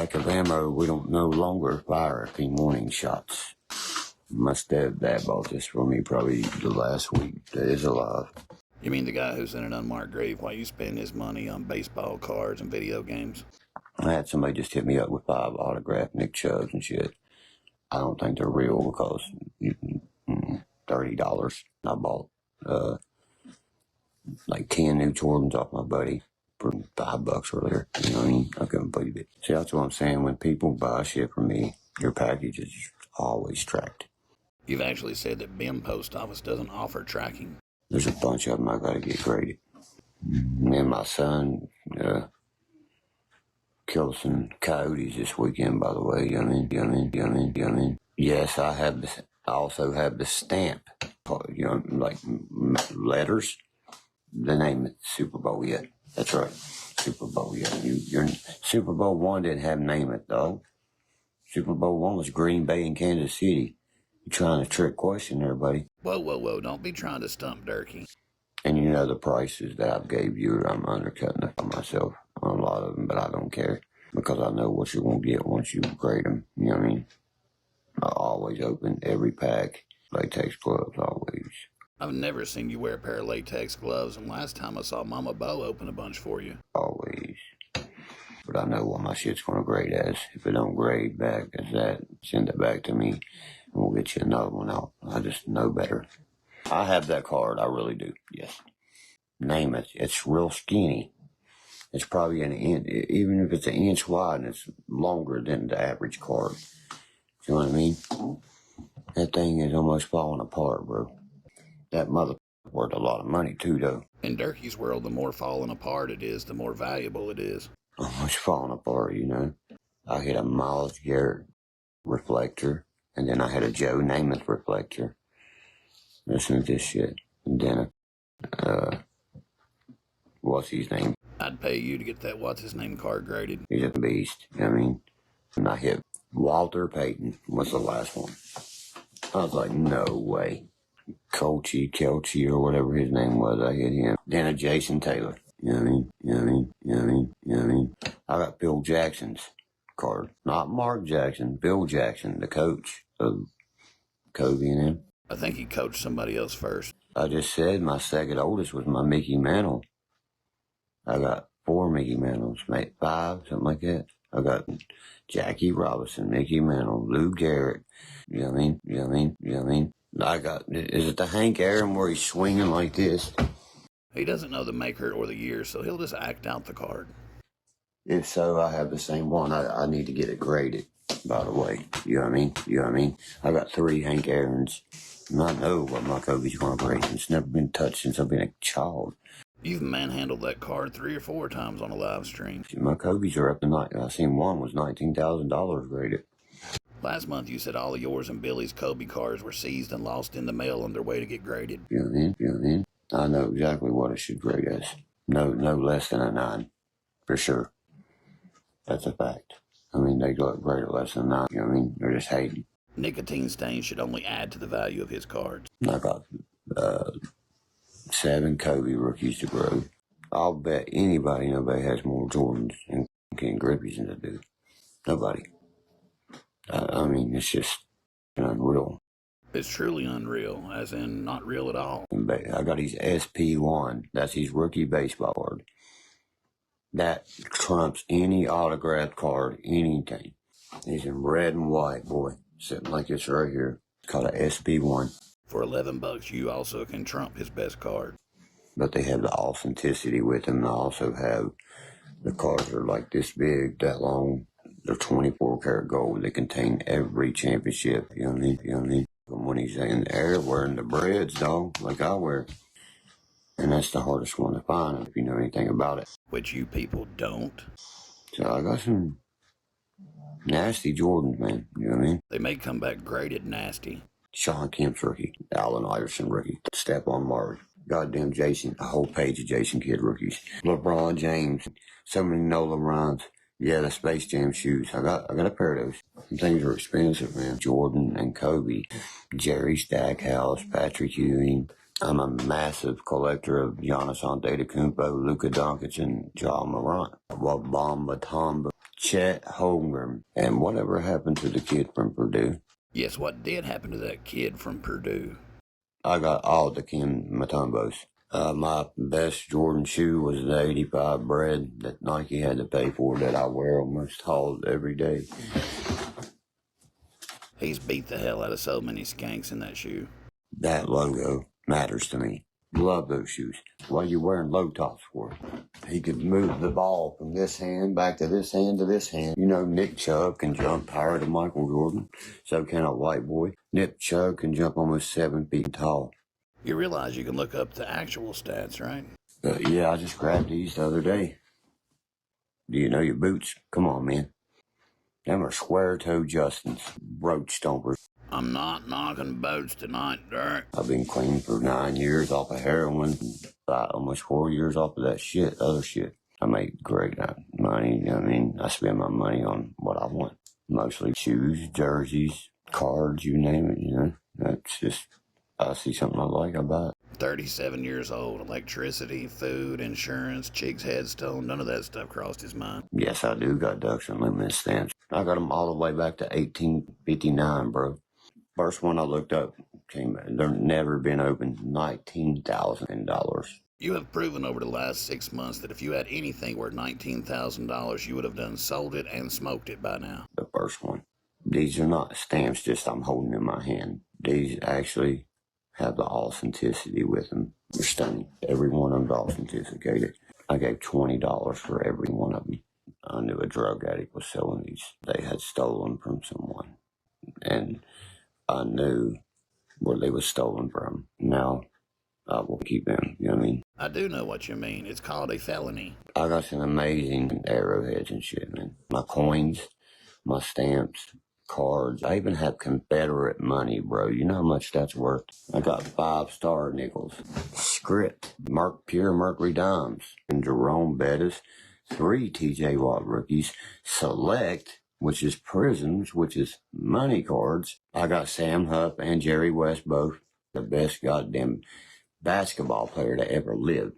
lack of ammo, we don't no longer fire P-morning shots. My stepdad bought this for me probably the last week that is alive. You mean the guy who's in an unmarked grave while you spend his money on baseball cards and video games? I had somebody just hit me up with 5 autographed Nick Chubbs and shit. I don't think they're real because $30. I bought like 10 new Jordans off my buddy for $5 earlier. You know what I mean? I couldn't believe it. See, that's what I'm saying. When people buy shit from me, your package is always tracked. You've actually said that BIM Post Office doesn't offer tracking. There's a bunch of them I gotta get graded. Me and my son killed some coyotes this weekend, by the way. You know what I mean? Yes, I also have the stamp, you know, like letters. The name is Super Bowl yet. That's right, Super Bowl yet. Your Super Bowl 1 didn't have name it though. Super Bowl 1 was Green Bay and Kansas City. You're trying to trick question there, buddy. Whoa, don't be trying to stump Derkie. And you know the prices that I've gave you, I'm undercutting it for myself on a lot of them, but I don't care because I know what you're going to get once you grade them. You know what I mean? I always open every pack. Latex gloves, always. I've never seen you wear a pair of latex gloves, and last time I saw Mama Bo open a bunch for you. Always. But I know what my shit's going to grade as. If it don't grade back as that, send it back to me, and we'll get you another one out. I just know better. I have that card, I really do, yes. Name it. It's real skinny. It's probably an inch, even if it's an inch wide, and it's longer than the average card. You know what I mean? That thing is almost falling apart, bro. That mother worth a lot of money, too, though. In Derkie's world, the more falling apart it is, the more valuable it is. Almost falling apart, you know. I hit a Miles Garrett reflector, and then I had a Joe Namath reflector. Listen to this shit. And then, what's his name? I'd pay you to get that what's-his-name card graded. He's a beast, you know what I mean? And I hit Walter Payton was the last one. I was like, no way. Kelchi, or whatever his name was, I hit him. Then a Jason Taylor. You know what I mean? I got Bill Jackson's card. Not Mark Jackson, Bill Jackson, the coach of Kobe and him. I think he coached somebody else first. I just said my second oldest was my Mickey Mantle. I got 4 Mickey Mantles, mate, 5, something like that. I got Jackie Robinson, Mickey Mantle, Lou Garrett. You know what I mean? I got, is it the Hank Aaron where he's swinging like this? He doesn't know the maker or the year, so he'll just act out the card. If so, I have the same one. I need to get it graded, by the way. You know what I mean? I got 3 Hank Aarons. And I know what my Kobe's going to grade. It's never been touched since I've been a child. You've manhandled that card 3 or 4 times on a live stream. My Kobe's are up to night. I seen one was $19,000 graded. Last month you said all of yours and Billy's Kobe cards were seized and lost in the mail on their way to get graded. You know what I mean? I know exactly what it should grade as. No less than a 9. For sure. That's a fact. I mean, they go graded less than a 9. You know what I mean? They're just hating. Nicotine stains should only add to the value of his cards. I got 7 Kobe rookies to grow. I'll bet nobody has more Jordans and King Grippies than I do. Nobody. I mean, it's just unreal. It's truly unreal, as in not real at all. I got his SP1. That's his rookie baseball card. That trumps any autographed card, anything. He's in red and white, boy. Sitting like this right here. It's called a SP1. For $11, you also can trump his best card. But they have the authenticity with them. They also have the cards are like this big, that long. They're 24 karat gold. They contain every championship. You know what I mean? When he's in the air wearing the breads, dog, like I wear. And that's the hardest one to find if you know anything about it. Which you people don't. So I got some nasty Jordans, man. You know what I mean? They may come back graded nasty. Sean Kemp's rookie. Allen Iverson rookie. Stephon Marbury. Goddamn Jason. A whole page of Jason Kidd rookies. LeBron James. So many Nolan Ryans. Yeah, the Space Jam shoes. I got a pair of those. Some things are expensive, man. Jordan and Kobe. Jerry Stackhouse. Patrick Ewing. I'm a massive collector of Giannis Antetokounmpo, Luka Doncic, and Ja Morant. Wabamba Tamba. Chet Holmgren. And whatever happened to the kid from Purdue? Yes, what did happen to that kid from Purdue? I got all the Ken Matumbos. My best Jordan shoe was the 85 bread that Nike had to pay for that I wear almost all every day. He's beat the hell out of so many skanks in that shoe. That logo matters to me. Love those shoes. What are you wearing low tops for? He could move the ball from this hand back to this hand to this hand. You know, Nick Chubb can jump higher than Michael Jordan. So can a white boy. Nick Chubb can jump almost 7 feet tall. You realize you can look up the actual stats, right? Yeah, I just grabbed these the other day. Do you know your boots? Come on, man. Them are square-toe Justins. Roach stompers. I'm not knocking boats tonight, Derek. I've been clean for 9 years off of heroin. Almost 4 years off of that shit, other shit. I make great money, you know what I mean? I spend my money on what I want. Mostly shoes, jerseys, cards, you name it, you know? That's just, I see something I like, I buy it. 37 years old, electricity, food, insurance, chick's headstone, none of that stuff crossed his mind. Yes, I do got ducks and limit stamps. I got them all the way back to 1859, bro. First one I looked up came, they're never been opened, $19,000. You have proven over the last 6 months that if you had anything worth $19,000, you would have done sold it and smoked it by now. The first one. These are not stamps just I'm holding in my hand. These actually have the authenticity with them. They're stunning. Every one of them's authenticated. I gave $20 for every one of them. I knew a drug addict was selling these. They had stolen from someone. And I knew where they was stolen from. Now, I will keep them, you know what I mean? I do know what you mean. It's called a felony. I got some amazing arrowheads and shit, man. My coins, my stamps, cards. I even have Confederate money, bro. You know how much that's worth? I got 5-star nickels. Script, pure Mercury dimes. And Jerome Bettis, 3 TJ Watt rookies. Select, which is prisms, which is money cards. I got Sam Huff and Jerry West, both the best goddamn basketball player that ever lived.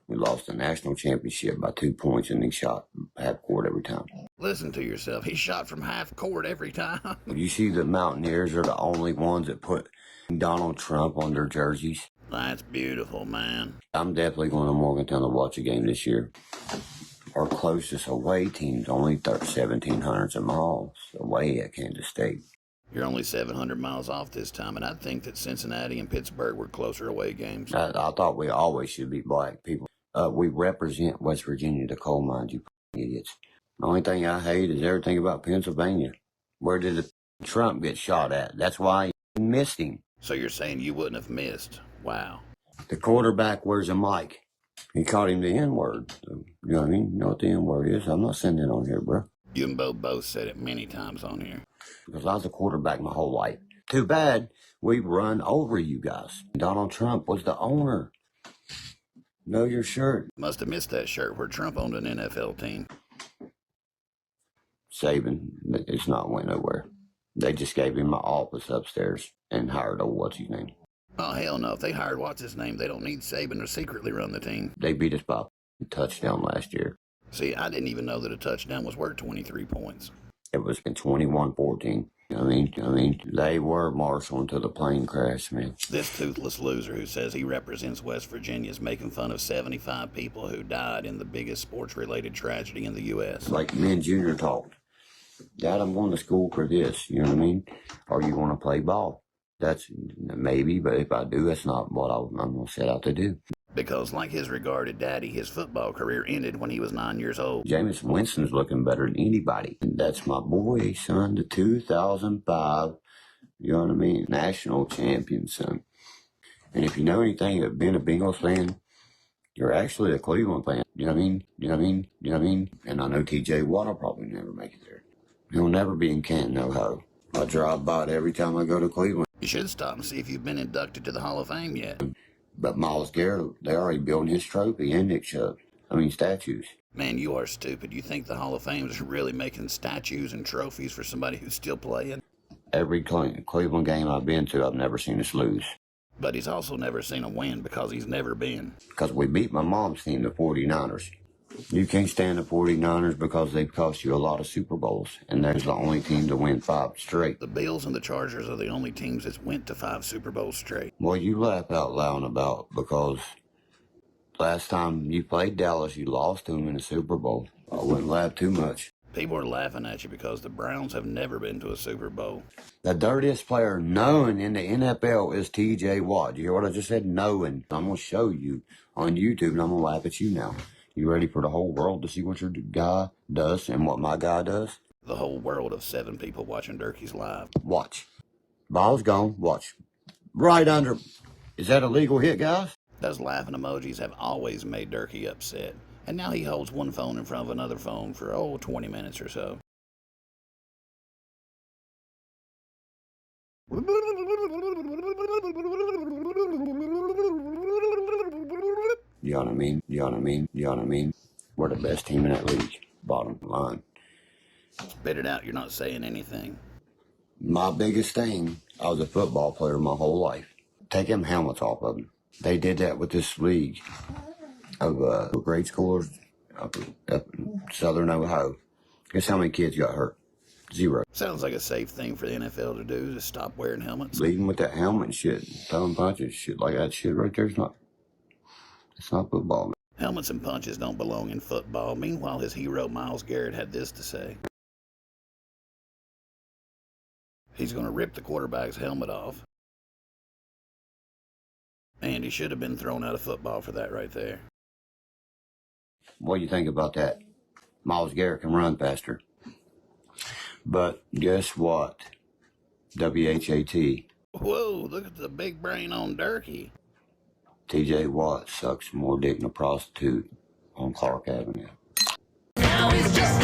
We lost the national championship by 2 points, and he shot half court every time. Listen to yourself. He shot from half court every time. You see, the Mountaineers are the only ones that put Donald Trump on their jerseys. That's beautiful, man. I'm definitely going to Morgantown to watch a game this year. Our closest away team's only 1,700 miles away at Kansas State. You're only 700 miles off this time, and I think that Cincinnati and Pittsburgh were closer away games. I thought we always should be black people. We represent West Virginia, the coal mines, you idiots. The only thing I hate is everything about Pennsylvania. Where did the Trump get shot at? That's why he missed him. So you're saying you wouldn't have missed? Wow. The quarterback wears a mic. He called him the N-word. You know what I mean? You know what the N-word is? I'm not saying that on here, bro. You and Bo both said it many times on here. Because I was a quarterback my whole life. Too bad we run over you guys. Donald Trump was the owner. Know your shirt. Must have missed that shirt where Trump owned an NFL team. Saban, it's not went nowhere. They just gave him an office upstairs and hired a what's his name. Oh, hell no. If they hired what's his name, they don't need Saban to secretly run the team. They beat us by a touchdown last year. See, I didn't even know that a touchdown was worth 23 points. It was in 21-14. I mean, they were marshaling to the plane crash, man. This toothless loser who says he represents West Virginia is making fun of 75 people who died in the biggest sports-related tragedy in the U.S. Like me and Junior talked. Dad, I'm going to school for this, you know what I mean? Are you going to play ball? That's maybe, but if I do, that's not what I'm going to set out to do. Because, like his regarded daddy, his football career ended when he was 9 years old. Jameis Winston's looking better than anybody. And that's my boy, son, the 2005, you know what I mean, national champion, son. And if you know anything of being a Bengals fan, you're actually a Cleveland fan. You know what I mean? You know what I mean? You know what I mean? And I know TJ Watt will probably never make it there. He'll never be in Canton, Ohio. I drive by it every time I go to Cleveland. You should stop and see if you've been inducted to the Hall of Fame yet. But Myles Garrett, they're already building his trophy and Nick Chubb. Statues. Man, you are stupid. You think the Hall of Fame is really making statues and trophies for somebody who's still playing? Every Cleveland game I've been to, I've never seen us lose. But he's also never seen a win because he's never been. Because we beat my mom's team, the 49ers. You can't stand the 49ers because they've cost you a lot of Super Bowls, and they're the only team to win 5 straight. The Bills and the Chargers are the only teams that went to 5 Super Bowls straight. Well, you laugh out loud about because last time you played Dallas, you lost to them in the Super Bowl. I wouldn't laugh too much. People are laughing at you because the Browns have never been to a Super Bowl. The dirtiest player known in the NFL is T.J. Watt. You hear what I just said? Known. I'm going to show you on YouTube, and I'm going to laugh at you now. You ready for the whole world to see what your guy does and what my guy does? The whole world of 7 people watching Derkie's live. Watch. Ball's gone. Watch. Right under. Is that a legal hit, guys? Those laughing emojis have always made Derkie upset. And now he holds one phone in front of another phone for, 20 minutes or so. You know what I mean? You know what I mean? You know what I mean? We're the best team in that league. Bottom line. Spit it out, you're not saying anything. My biggest thing, I was a football player my whole life. Take them helmets off of them. They did that with this league of grade schoolers up in southern Ohio. Guess how many kids got hurt? 0. Sounds like a safe thing for the NFL to do, to stop wearing helmets. Leading with that helmet and shit, throwing punches, shit like that shit right there. It's not football. Man. Helmets and punches don't belong in football. Meanwhile, his hero Myles Garrett had this to say. He's going to rip the quarterback's helmet off. And he should have been thrown out of football for that right there. What do you think about that? Myles Garrett can run faster. But guess what? WHAT. Whoa, look at the big brain on Derkie. T.J. Watt sucks more dick than a prostitute on Clark Avenue. Now he's just